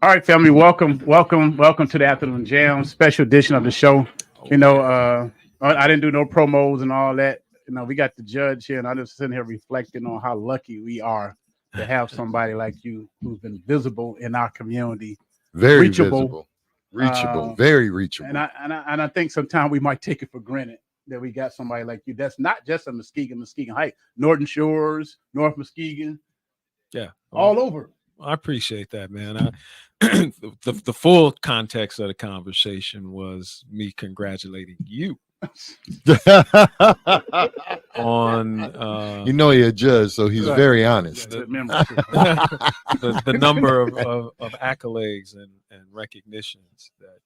All right, family, welcome to the Afternoon Jam special edition of the show. I didn't do no promos and all that. We got the judge here, and I'm just sitting here reflecting on how lucky we are to have somebody like you who's been visible in our community, Very reachable, reachable, very reachable. And I think sometimes we might take it for granted that we got somebody like you. That's not just a Muskegon Heights, Northern Shores, North Muskegon, all over. I appreciate that, man. The full context of the conversation was me congratulating you on you're a judge, so he's very honest. The number of accolades and recognitions that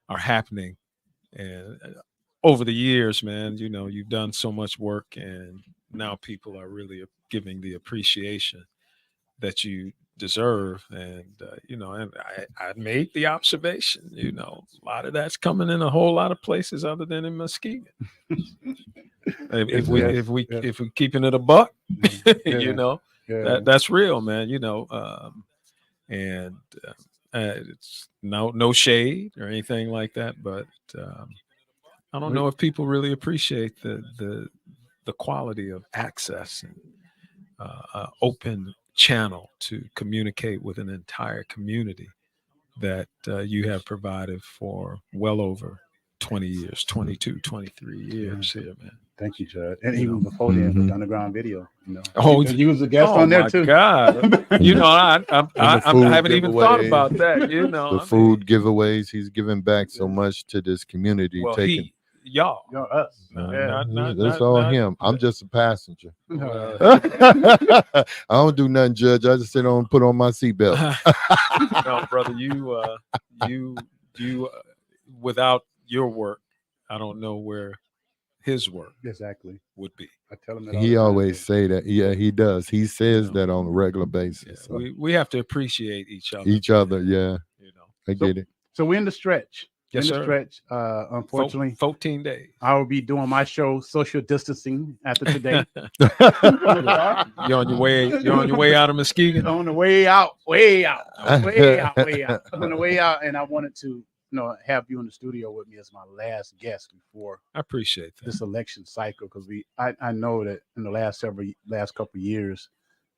are happening, and over the years, man, you've done so much work, and now people are really giving the appreciation that you deserve. And and I made the observation, a lot of that's coming in a whole lot of places other than in Muskegon. if we keeping it a buck, that's real, man. And it's no shade or anything like that, but I don't know if people really appreciate the quality of access and open channel to communicate with an entire community that you have provided for well over 20 years, 22, 23 years here, man. Thank you, Judge. And even before then, with the underground video, you was a guest on there too. God, I haven't even thought about that. The food giveaways, he's giving back so much to this community. Well, Y'all, us. That's all him. I'm just a passenger. I don't do nothing, Judge. I just sit on, put on my seatbelt. No, brother, you without your work, I don't know where his work would be. I tell him that he always say that. Yeah, he does. He says that on a regular basis. Yeah, we have to appreciate each other. Yeah. I get it. So we're in the stretch. Yes, sir. Stretch, unfortunately, 14 days. I will be doing my show social distancing after today. You're on your way out of Muskegon. On the way out, way out. On the way out, and I wanted to, have you in the studio with me as my last guest before. I appreciate that. This election cycle, because I know that in the last couple of years,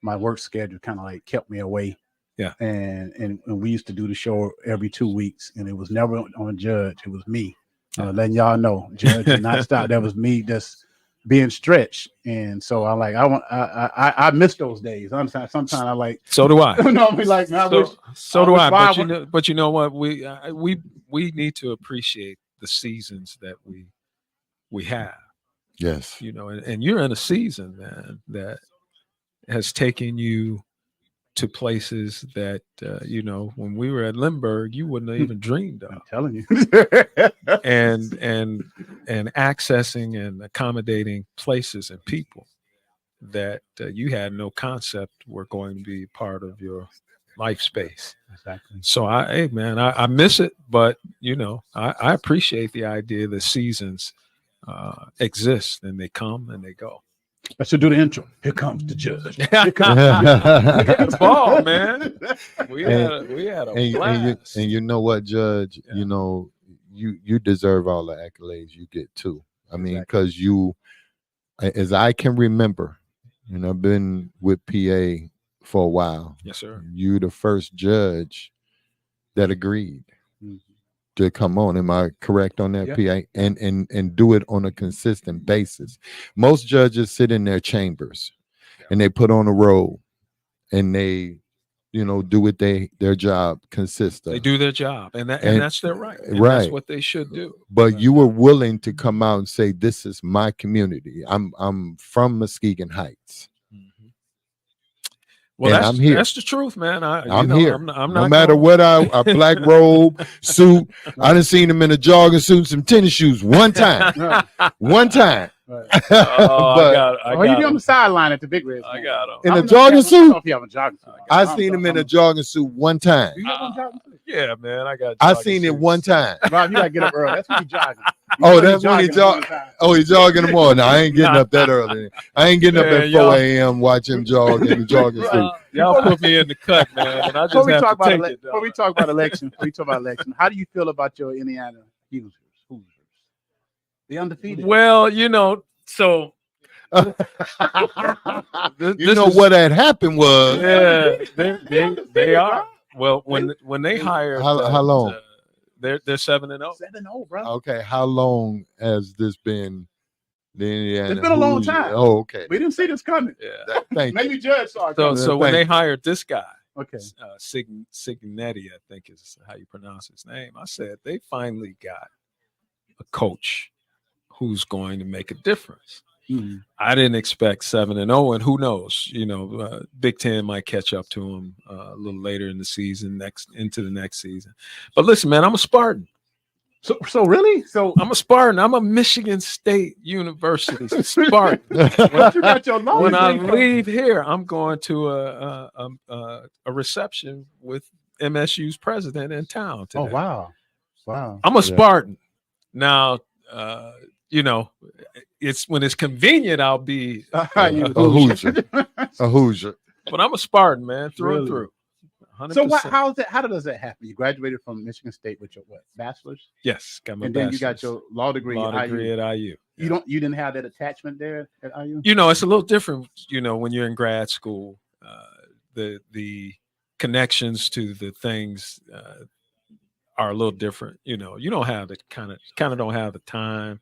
my work schedule kind of like kept me away. Yeah, and we used to do the show every 2 weeks, and it was never on Judge. It was me. Letting y'all know, Judge did not stop. That was me just being stretched, and so I miss those days. Sometimes I like. So do I. I'll be like, so do I. But you know what? We need to appreciate the seasons that we have. Yes. And you're in a season, man, that has taken you to places that when we were at Lindbergh, you wouldn't have even dreamed of. I'm telling you. and accessing and accommodating places and people that you had no concept were going to be part of your life space. Exactly. So I miss it, but I appreciate the idea that seasons exist, and they come and they go. I should do the intro. Here comes the judge. Here comes the ball, man. We had a blast. And you know what, Judge? Yeah. You deserve all the accolades you get too. I mean, because you, as I can remember, I've been with PA for a while. Yes, sir. You the first judge that agreed to come on. Am I correct on that, Yeah. PA? And do it on a consistent basis. Most judges sit in their chambers and they put on a robe and they, do what their job consists of. They do their job, and that's their right. And right. That's what they should do. But you were willing to come out and say, "This is my community. I'm from Muskegon Heights." Well, I'm here. That's the truth, man. I'm here. I'm not no matter what, a black robe, suit. I done seen him in a jogging suit and some tennis shoes one time. One time. Right. You be on the sideline at the Big Red. I got him. In a jogging suit? If you have a jogging suit. I seen him in a jogging suit one time. Do you have a jogging suit? Yeah, man. I seen it one time. Rob, you gotta get up early. That's when you jogging. That's when he jogging. Oh, he's jogging in the morning. No, I ain't getting up that early. I ain't getting up at 4 a.m. watch him jog in the jogging suit. Y'all put me in the cut, man, and I just have to take it. Before we talk about election, how do you feel about your Indiana Hoosiers? They undefeated. Well, so You know what had happened was they are. Well, when they hired how long? They're 7-0. 7-0, bro. Okay, how long has this been? The Indiana It's been a long Hoosiers? time. Oh, okay. We didn't see this coming. Yeah. Thank you. Maybe Judge saw it So coming. so when they hired this guy, Okay. Signetti, I think is how you pronounce his name. I said they finally got a coach who's going to make a difference. Mm-hmm. I didn't expect 7-0, and who knows? Big Ten might catch up to him a little later in the season, into the next season. But listen, man, I'm a Spartan. So really? So I'm a Spartan. I'm a Michigan State University Spartan. When I leave here, I'm going to a reception with MSU's president in town today. Oh wow! I'm a Spartan. Now, it's when it's convenient, I'll be a Hoosier. A Hoosier. But I'm a Spartan, man, through and through. 100%. So how does that happen? You graduated from Michigan State with your bachelor's? Yes, got my and bachelor's. then you got your law degree at IU. You didn't have that attachment there at IU? It's a little different, when you're in grad school. The connections to the things are a little different. You don't have the kind of don't have the time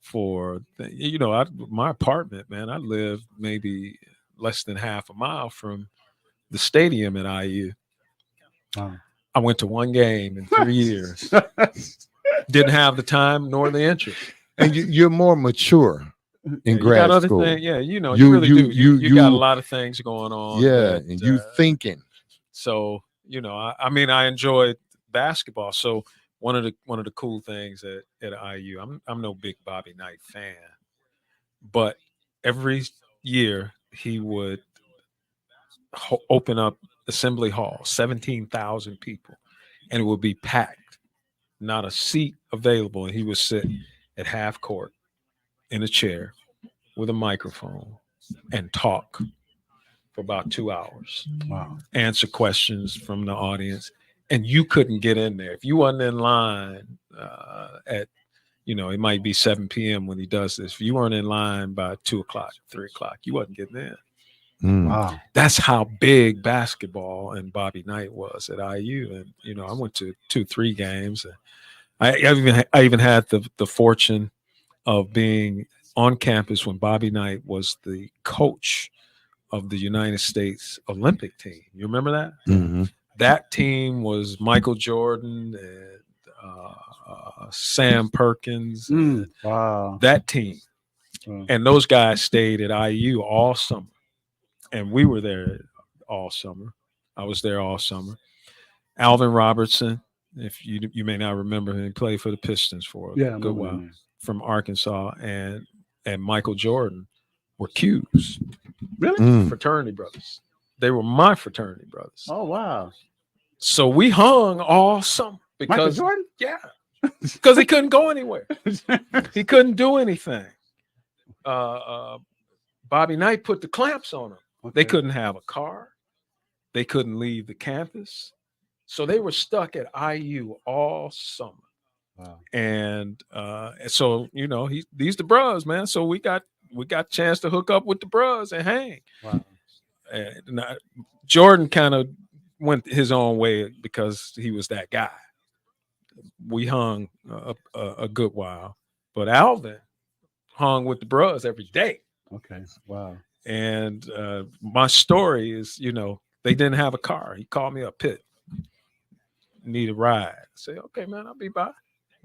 for my apartment, man. I live maybe less than half a mile from the stadium at IU. Wow. I went to one game in 3 years. Didn't have the time nor the interest. And you're more mature in grad school. You really do. You got a lot of things going on. Yeah, and you thinking. So I enjoyed basketball. So one of the cool things at IU, I'm no big Bobby Knight fan, but every year he would open up Assembly Hall, 17,000 people, and it would be packed, not a seat available, and he would sit at half court in a chair with a microphone and talk for about 2 hours. Wow. Answer questions from the audience, and you couldn't get in there if you wasn't in line at it might be 7 p.m. when he does this. If you weren't in line by 2 o'clock, 3 o'clock, you wasn't getting in. Wow. That's how big basketball and Bobby Knight was at IU. And, I went to 2-3 games. I even had the fortune of being on campus when Bobby Knight was the coach of the United States Olympic team. You remember that? Mm-hmm. That team was Michael Jordan and Sam Perkins. Wow. That team. And those guys stayed at IU all summer. And we were there all summer. I was there all summer. Alvin Robertson, if you may not remember him, he played for the Pistons for a good while, from Arkansas, and Michael Jordan were Q's. Really? Fraternity brothers. They were my fraternity brothers. Oh wow. So we hung all summer because Michael Jordan? Yeah. Because he couldn't go anywhere. He couldn't do anything. Bobby Knight put the clamps on him. Okay. They couldn't have a car. They couldn't leave the campus. So they were stuck at IU all summer. Wow. And so, these the bros, man. So we got a chance to hook up with the bros and hang. Wow. And Jordan kind of went his own way because he was that guy. We hung a good while. But Alvin hung with the bros every day. Okay. Wow. And my story is, they didn't have a car. He called me up, Pitt, need a ride. I say, okay, man, I'll be by.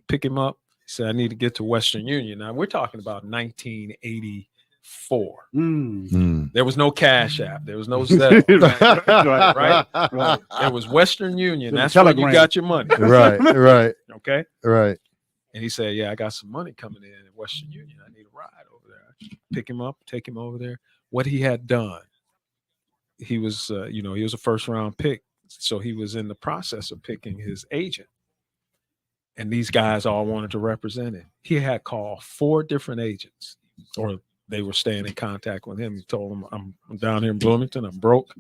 Pick him up. He said, I need to get to Western Union. Now, we're talking about 1984. There was no Cash App. There was no Zelle. right? There was Western Union. That's where you got your money. Right. Okay? Right. And he said, yeah, I got some money coming in at Western Union. I need a ride over there. Pick him up, take him over there. What he had done, he was, he was a first round pick. So he was in the process of picking his agent. And these guys all wanted to represent him. He had called 4 different agents, or they were staying in contact with him. He told them, I'm down here in Bloomington. I'm broke.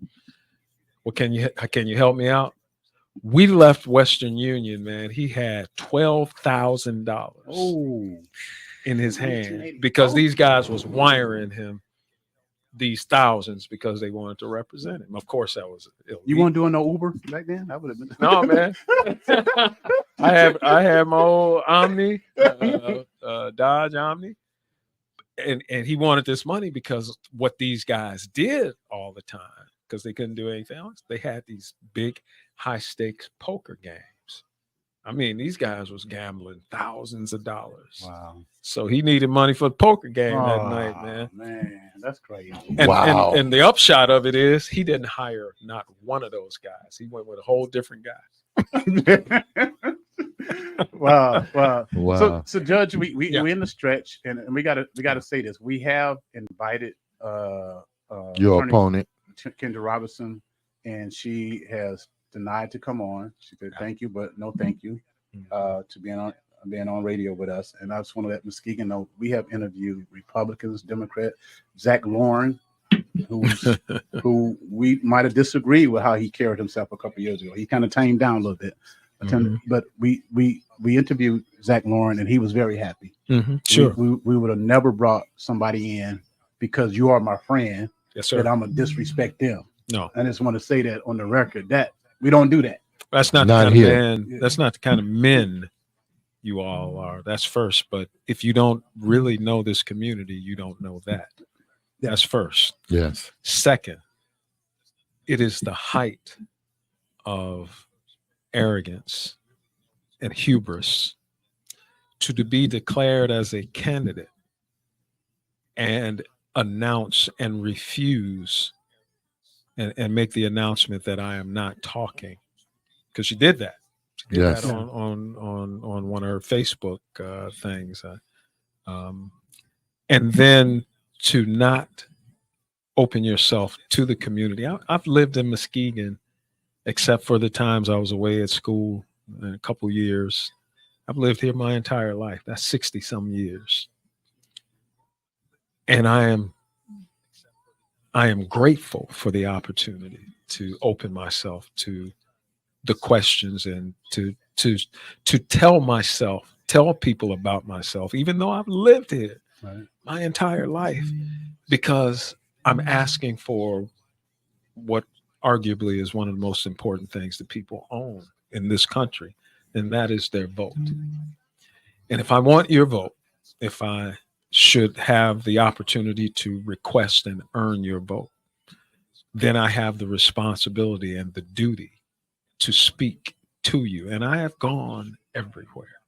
Well, can you help me out? We left Western Union, man. He had $12,000 in his hand because these guys was wiring him these thousands because they wanted to represent him. Of course, that was illegal. You weren't doing no Uber back then? That would have been No, man. I had my old Omni, Dodge Omni, and he wanted this money because what these guys did all the time, because they couldn't do anything else, they had these big high stakes poker games. I mean, these guys was gambling thousands of dollars. Wow. So he needed money for the poker game that night, man. Man, that's crazy. And the upshot of it is he didn't hire not one of those guys. He went with a whole different guy. Wow. Wow. So Judge, we're in the stretch, and we gotta say this. We have invited Your attorney opponent. Kendra Robinson, and she has denied to come on. She said thank you, but no thank you to being on radio with us. And I just want to let Muskegon know we have interviewed Republicans, Democrat, Zach Lauren, who we might have disagreed with how he carried himself a couple of years ago. He kind of tamed down a little bit. But we interviewed Zach Lauren, and he was very happy. Sure. We would have never brought somebody in because you are my friend. Yes, sir. That I'm gonna disrespect them. No. I just want to say that on the record that we don't do that. That's not Not the kind here. of man. That's not the kind of men you all are. That's first. But if you don't really know this community, you don't know that. That's first. Yes. Second, it is the height of arrogance and hubris to be declared as a candidate and announce and refuse and make the announcement that I am not talking, because she did that. She did Yes. that on one of her Facebook things, and then to not open yourself to the community. I've lived in Muskegon, except for the times I was away at school in a couple years. I've lived here my entire life. That's 60 some years. And I am grateful for the opportunity to open myself to the questions and to tell people about myself, even though I've lived here my entire life, because I'm asking for what arguably is one of the most important things that people own in this country, and that is their vote. And if I want your vote, if I should have the opportunity to request and earn your vote, then I have the responsibility and the duty to speak to you. And I have gone everywhere.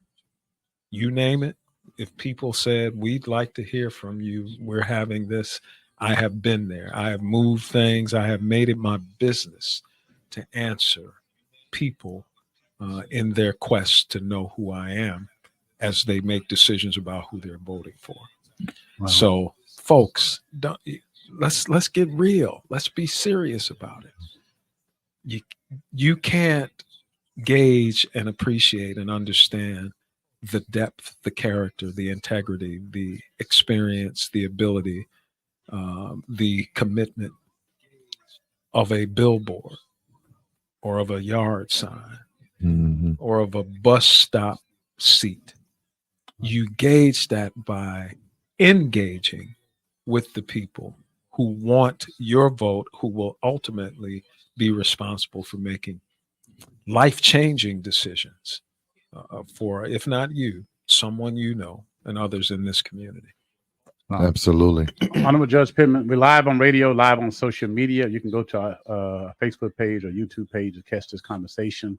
You name it. If people said, we'd like to hear from you, we're having this, I have been there. I have moved things. I have made it my business to answer people in their quest to know who I am as they make decisions about who they're voting for. Wow. So, folks, let's get real. Let's be serious about it. You can't gauge and appreciate and understand the depth, the character, the integrity, the experience, the ability, the commitment of a billboard or of a yard sign or of a bus stop seat. You gauge that by engaging with the people who want your vote, who will ultimately be responsible for making life-changing decisions for, if not you, someone you know, and others in this community. Absolutely. Honorable Judge Pittman, we're live on radio, live on social media. You can go to our Facebook page or YouTube page to catch this conversation.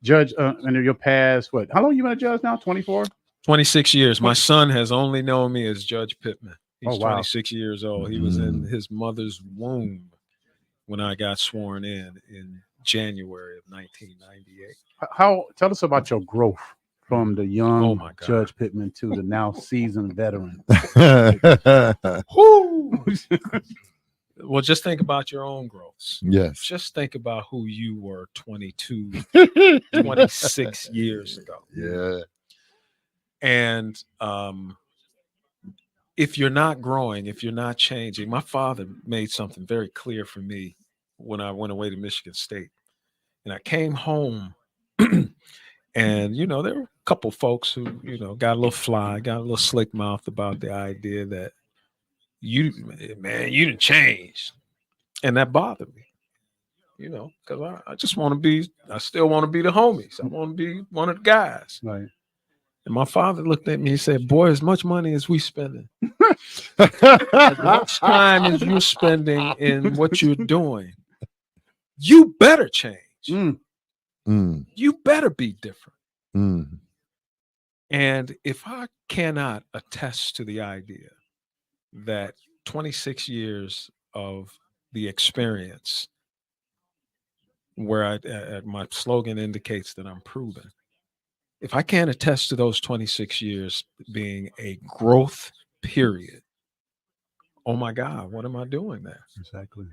Judge, in your past, how long you been a judge now? 24? 26 years. My son has only known me as Judge Pittman. He's 26 years old. He was in his mother's womb when I got sworn in January of 1998. Tell us about your growth from the young Judge Pittman to the now seasoned veteran. Well, just think about your own growths. Yes. Just think about who you were 26 years ago. Yeah. And if you're not growing, if you're not changing, my father made something very clear for me when I went away to Michigan State. And I came home and, there were a couple folks who, got a little fly, got a little slick mouth about the idea that you didn't change. And that bothered me, because I just want to I still want to be the homies. I want to be one of the guys. Right. And my father looked at me and said, boy, as much money as we spending, as much time as you're spending in what you're doing, you better change. You better be different. And if I cannot attest to the idea that 26 years of the experience, where my slogan indicates that I'm proven, if I can't attest to those 26 years being a growth period, oh my God, what am I doing there? Exactly.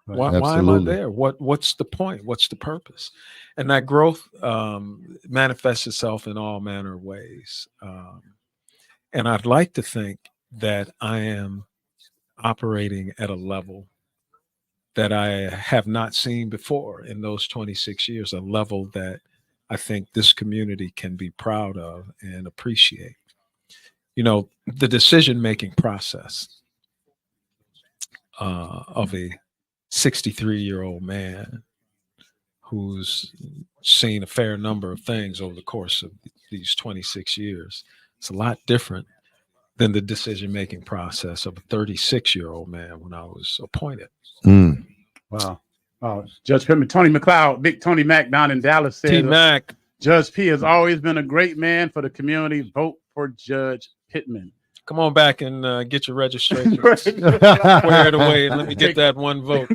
Why am I there? What's the point? What's the purpose? And that growth manifests itself in all manner of ways. And I'd like to think that I am operating at a level that I have not seen before in those 26 years, a level that I think this community can be proud of and appreciate. The decision-making process of a 63-year-old man who's seen a fair number of things over the course of these 26 years. It's a lot different than the decision-making process of a 36-year-old man when I was appointed. Wow. Judge Pittman, Tony McLeod, Big Tony Mac down in Dallas said, T-Mac. Judge P has always been a great man for the community. Vote for Judge Pittman. Come on back and get your registration squared away and let me get that one vote.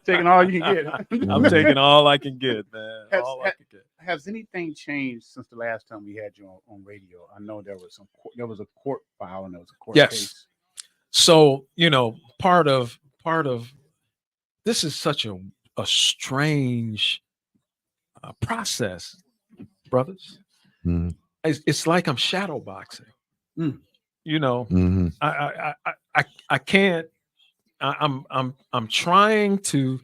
Taking all you can get. I'm taking all I can get, man. Has anything changed since the last time we had you on radio? I know there was a court file and there was a court case. So, part of this is such a strange process, brothers. It's like I'm shadow boxing. I can't. I'm trying to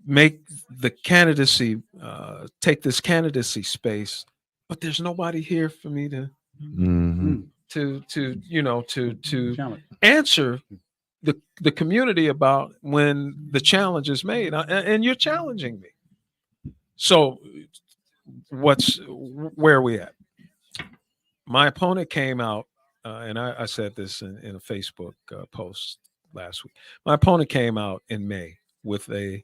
make the candidacy take this candidacy space, but there's nobody here for me to answer the community about when the challenge is made, and you're challenging me. So where are we at? My opponent came out, and I said this in a Facebook post last week. My opponent came out in May with a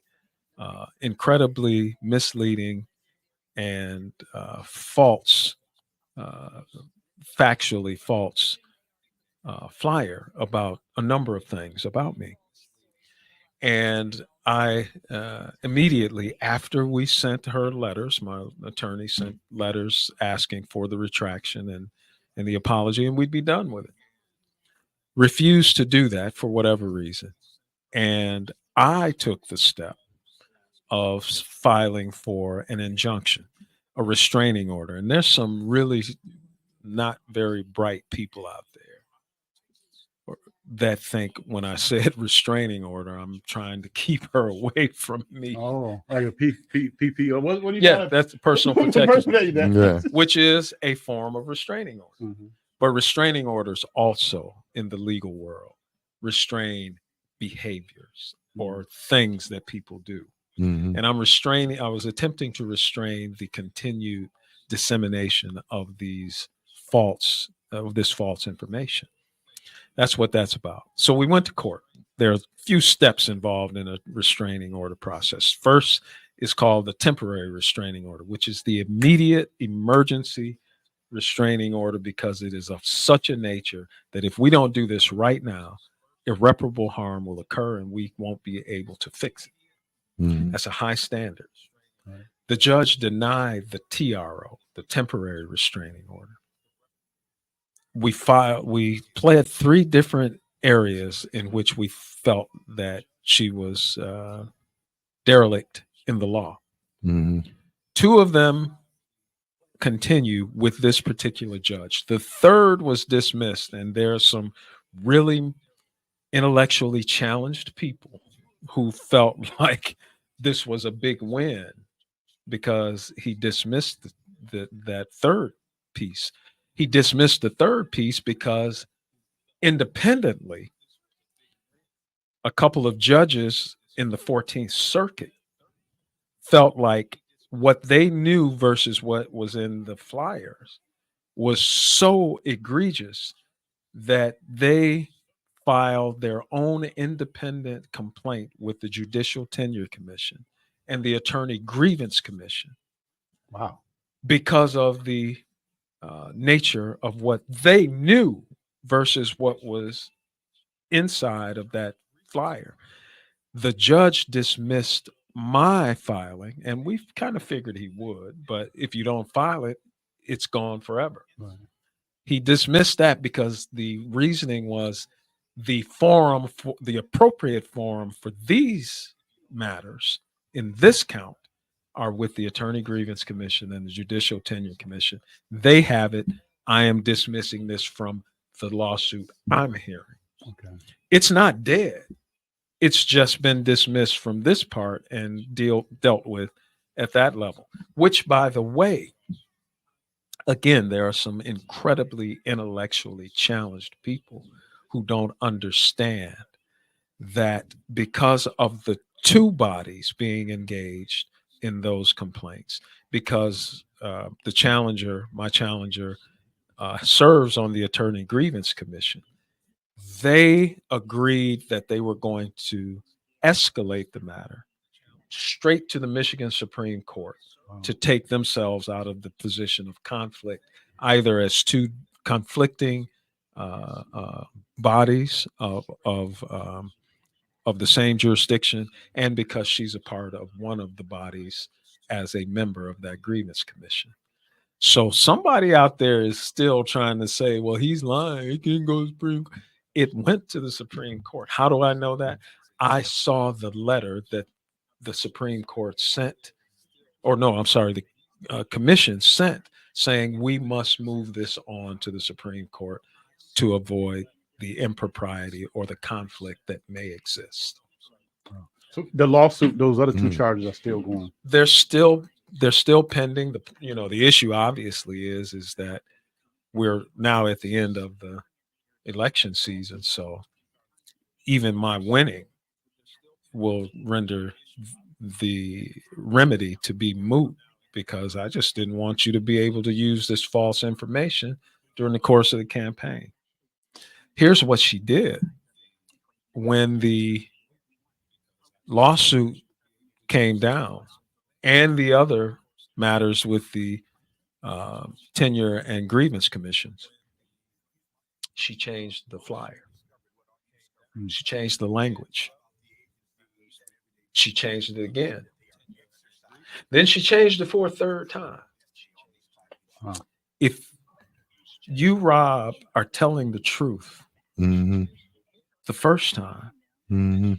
incredibly misleading and false, factually false flyer about a number of things about me. And I immediately, after we sent her letters, my attorney sent letters asking for the retraction and the apology, and we'd be done with it. Refused to do that for whatever reason. And I took the step of filing for an injunction, a restraining order. And there's some really not very bright people out there that think when I said restraining order, I'm trying to keep her away from me. Oh, like a PPO. What do you call it? That's personal protection, yeah. Which is a form of restraining order. Mm-hmm. But restraining orders also in the legal world restrain behaviors or things that people do. Mm-hmm. And I was attempting to restrain the continued dissemination of this false information. That's what that's about. So we went to court. There are a few steps involved in a restraining order process. First is called the temporary restraining order, which is the immediate emergency restraining order because it is of such a nature that if we don't do this right now, irreparable harm will occur and we won't be able to fix it. Mm-hmm. That's a high standard. Right. The judge denied the TRO, the temporary restraining order. We pled 3 different areas in which we felt that she was derelict in the law. Mm-hmm. 2 of them continue with this particular judge. The 3rd was dismissed, and there are some really intellectually challenged people who felt like this was a big win because he dismissed that third piece. He dismissed the third piece because independently, a couple of judges in the 14th Circuit felt like what they knew versus what was in the flyers was so egregious that they filed their own independent complaint with the Judicial Tenure Commission and the Attorney Grievance Commission Wow. because of the nature of what they knew versus what was inside of that flyer. The judge dismissed my filing, and we kind of figured he would, but if you don't file it, it's gone forever. Right. He dismissed that because the reasoning was the appropriate forum for these matters in this count are with the Attorney Grievance Commission and the Judicial Tenure Commission. They have it. I am dismissing this from the lawsuit I'm hearing. Okay. It's not dead. It's just been dismissed from this part and dealt with at that level, which, by the way, again, there are some incredibly intellectually challenged people who don't understand that because of the two bodies being engaged in those complaints, because my challenger, serves on the Attorney Grievance Commission, they agreed that they were going to escalate the matter straight to the Michigan Supreme Court to take themselves out of the position of conflict, either as two conflicting bodies of the same jurisdiction, and because she's a part of one of the bodies as a member of that grievance commission. So somebody out there is still trying to say, well, he's lying. He can't go to the Supreme Court. It went to the Supreme Court. How do I know that? I saw the letter that the Supreme Court sent, or no, I'm sorry, the commission sent saying we must move this on to the Supreme Court to avoid the impropriety or the conflict that may exist. So the lawsuit, those other two charges are still going. They're still pending. The issue obviously is that we're now at the end of the election season, so even my winning will render the remedy to be moot, because I just didn't want you to be able to use this false information during the course of the campaign. Here's what she did. When the lawsuit came down and the other matters with the tenure and grievance commissions, she changed the flyer. She changed the language. She changed it again. Then she changed it for a third time. Wow. If you, Rob, are telling the truth the first time,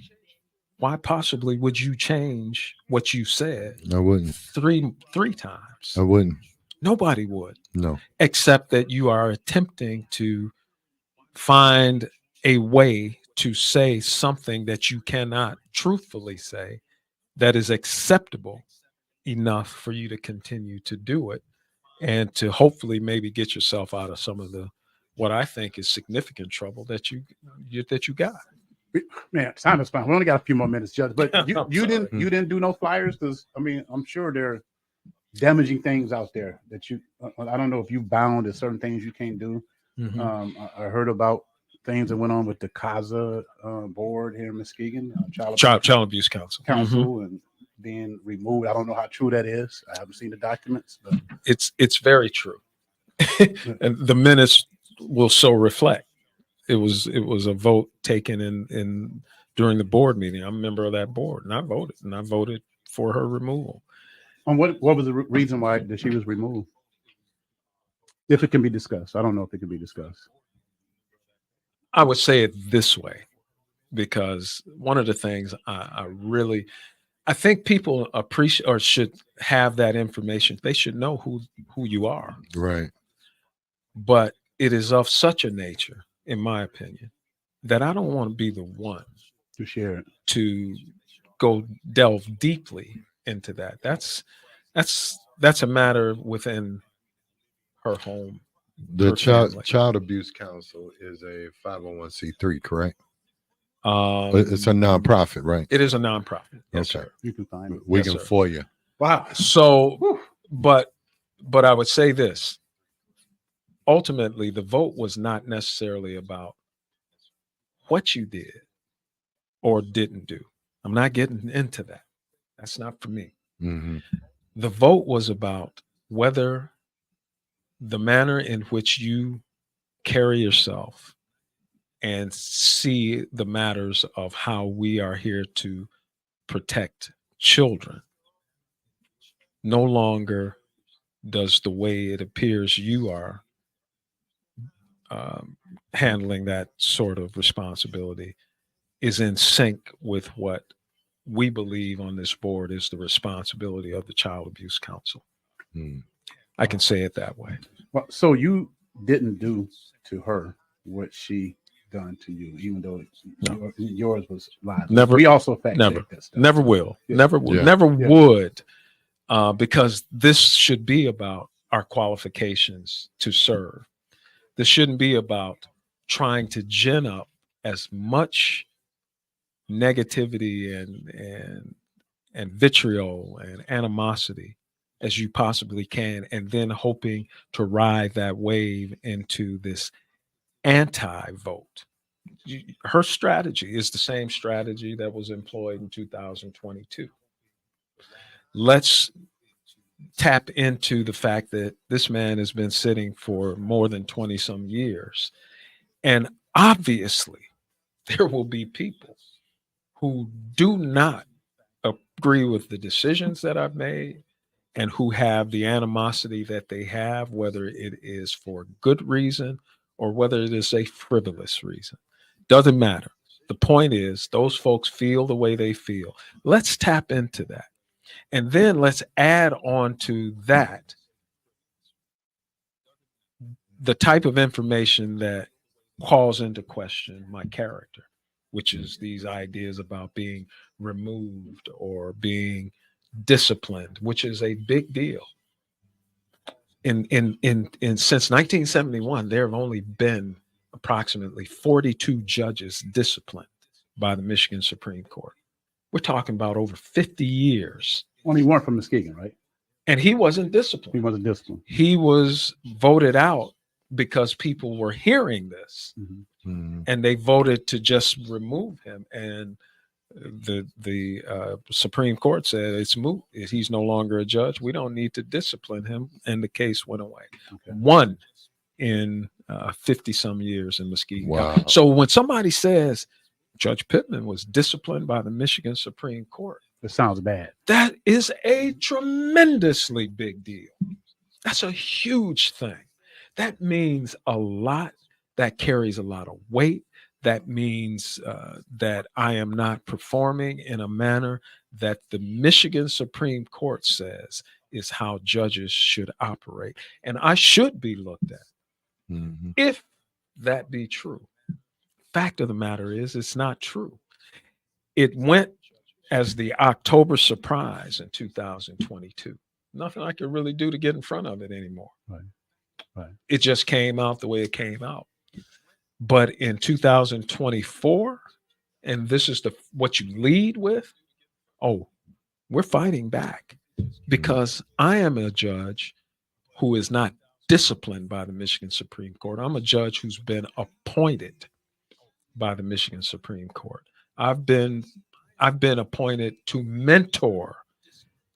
why possibly would you change what you said? I wouldn't. Three times. I wouldn't. Nobody would. No. Except that you are attempting to find a way to say something that you cannot truthfully say that is acceptable enough for you to continue to do it, and to hopefully maybe get yourself out of some of the what I think is significant trouble that you got. Man, time is fine. We only got a few more minutes, Judge. But you sorry. didn't do no flyers, because I mean, I'm sure there are damaging things out there that you. I don't know if you bound to certain things you can't do. I heard about things that went on with the CASA board here in Muskegon, Child Abuse Council, and being removed. I don't know how true that is. I haven't seen the documents, but it's very true. And the minutes will so reflect. It was a vote taken in during the board meeting. I'm a member of that board, and I voted for her removal. And what was the reason why that she was removed? If it can be discussed. I don't know if it can be discussed. I would say it this way, because one of the things I think people appreciate or should have that information. They should know who you are. Right. But it is of such a nature, in my opinion, that I don't want to be the one to share it. to go delve deeply into that. That's a matter within her home. The Her family. Child Abuse Council is a 501c3, correct? Um, It's a nonprofit, right? It is a nonprofit. Yes, Okay. sir. You can find it. We Yes, can sir. for you. Wow. So, Whew. but I would say this. Ultimately, the vote was not necessarily about what you did or didn't do. I'm not getting into that. That's not for me. Hmm. The vote was about whether the manner in which you carry yourself and see the matters of how we are here to protect children no longer does the way it appears you are handling that sort of responsibility is in sync with what we believe on this board is the responsibility of the Child Abuse Council. Mm. I can say it that way. Well, so you didn't do to her what she done to you, even though yours was live. Never. We also fact Never. check that stuff. Never will. Yeah. Never will. Yeah. Never Yeah. would. Because this should be about our qualifications to serve. This shouldn't be about trying to gin up as much negativity and vitriol and animosity as you possibly can, and then hoping to ride that wave into this anti-vote. Her strategy is the same strategy that was employed in 2022. Let's tap into the fact that this man has been sitting for more than 20 some years. And obviously, there will be people who do not agree with the decisions that I've made and who have the animosity that they have, whether it is for good reason or whether it is a frivolous reason. Doesn't matter. The point is, those folks feel the way they feel. Let's tap into that. And then let's add on to that the type of information that calls into question my character, which is these ideas about being removed or being disciplined, which is a big deal. In since 1971, there have only been approximately 42 judges disciplined by the Michigan Supreme Court. We're talking about over 50 years. Only one from Muskegon, right? And he wasn't disciplined. He wasn't disciplined. He was voted out because people were hearing this, and they voted to just remove him. And the Supreme Court said it's moot. He's no longer a judge. We don't need to discipline him, and the case went away. Okay. One in 50 some years in Muskegon. Wow. So when somebody says Judge Pittman was disciplined by the Michigan Supreme Court, It sounds bad. that is a tremendously big deal. That's a huge thing. That means a lot. That carries a lot of weight. That means that I am not performing in a manner that the Michigan Supreme Court says is how judges should operate. And I should be looked at. Mm-hmm. If that be true. Fact of the matter is, it's not true. It went as the October surprise in 2022. Nothing I could really do to get in front of it anymore. Right. It just came out the way it came out. But in 2024, and this is what you lead with, oh, we're fighting back because I am a judge who is not disciplined by the Michigan Supreme Court. I'm a judge who's been appointed by the Michigan Supreme Court. I've been appointed to mentor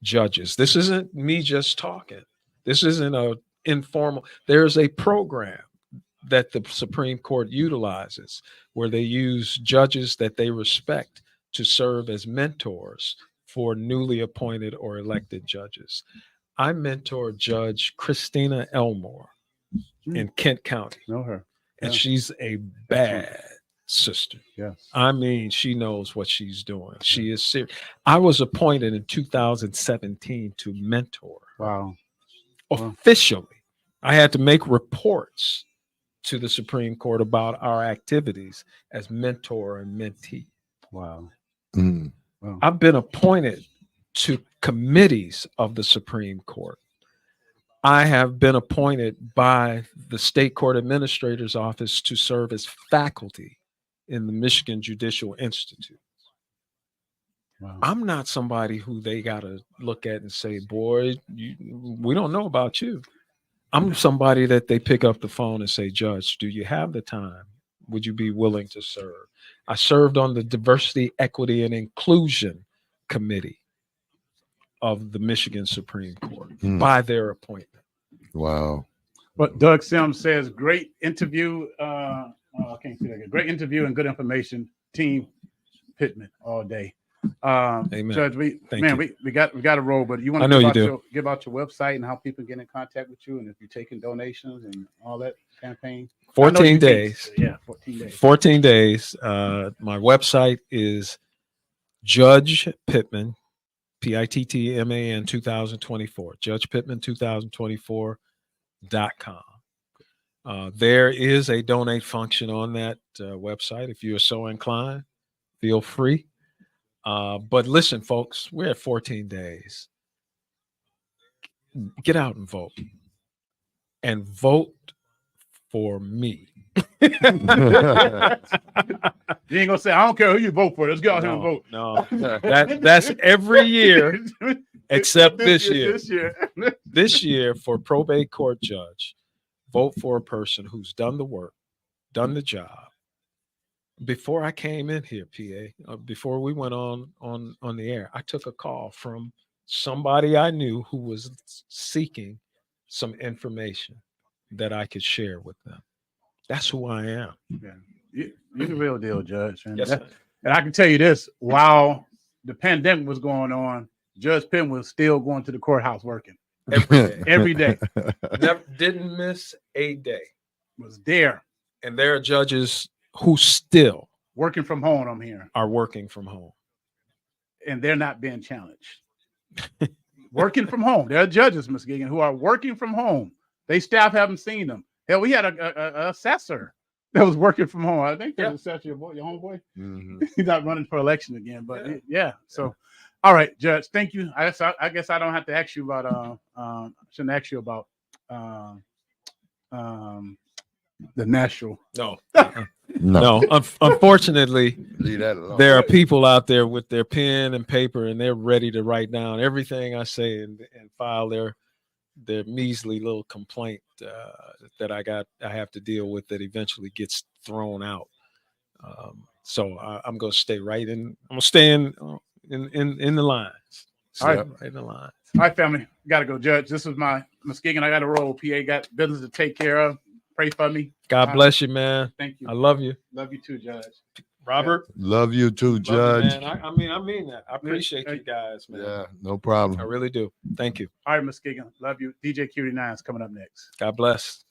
judges. This isn't me just talking. This isn't a informal. There's a program that the Supreme Court utilizes where they use judges that they respect to serve as mentors for newly appointed or elected judges. I mentor Judge Christina Elmore in Kent County. Know her. And Yeah. she's a bad sister. Yes. I mean, she knows what she's doing. She is serious. I was appointed in 2017 to mentor her. Wow. Officially. I had to make reports to the Supreme Court about our activities as mentor and mentee. Wow. Mm. Wow. I've been appointed to committees of the Supreme Court. I have been appointed by the State Court Administrator's Office to serve as faculty in the Michigan Judicial Institute. Wow. I'm not somebody who they got to look at and say, boy, we don't know about you. I'm somebody that they pick up the phone and say, Judge, do you have the time? Would you be willing to serve? I served on the Diversity, Equity, and Inclusion Committee of the Michigan Supreme Court by their appointment. Wow. But Doug Sims says, great interview. I can't see that. Great interview and good information. Team Pittman all day. Amen. Judge, we got to roll, but you want to give out your website and how people get in contact with you, and if you're taking donations and all that campaign. 14 days. Yeah, 14 days. 14 days. My website is Judge Pittman, Pittman 2024. Judge Pittman 2024.com. There is a donate function on that website. If you are so inclined, feel free. But listen, folks, we're at 14 days. Get out and vote. And vote for me. You ain't gonna say, I don't care who you vote for. Let's go out here and vote. No, that's every year except this year. This year for probate court judge, vote for a person who's done the work, done the job. Before I came in here, PA, before we went on the air, I took a call from somebody I knew who was seeking some information that I could share with them. That's who I am. Yeah. You're the real deal, Judge. And, yes, and I can tell you this, while the pandemic was going on, Judge Pittman was still going to the courthouse working. Every day. Never didn't miss a day. Was there. And there are judges who still working from home, I'm hearing. Are working from home. And they're not being challenged. Working from home. There are judges, Ms. Gigan, who are working from home. They staff haven't seen them. Hell, we had a assessor that was working from home. I think that's assessor, your homeboy. Mm-hmm. He's not running for election again, but So, all right, Judge, thank you. I guess I don't have to ask you about. Shouldn't ask you about the national. No. Unfortunately, there are people out there with their pen and paper, and they're ready to write down everything I say and file their measly little complaint that I have to deal with that eventually gets thrown out. So I'm going to stay right in. I'm going to stay in the lines. All right, right in the lines. All right, family, got to go, Judge. This was my Muskegon. I got to roll. PA got business to take care of. Pray for me. God bless you, man. Thank you. I love you. Love you too, Judge. Robert. Love you too, Judge. You, man. I mean that. I appreciate you guys, man. Yeah, no problem. I really do. Thank you. All right, Muskegon. Love you. DJ Cutie 9 is coming up next. God bless.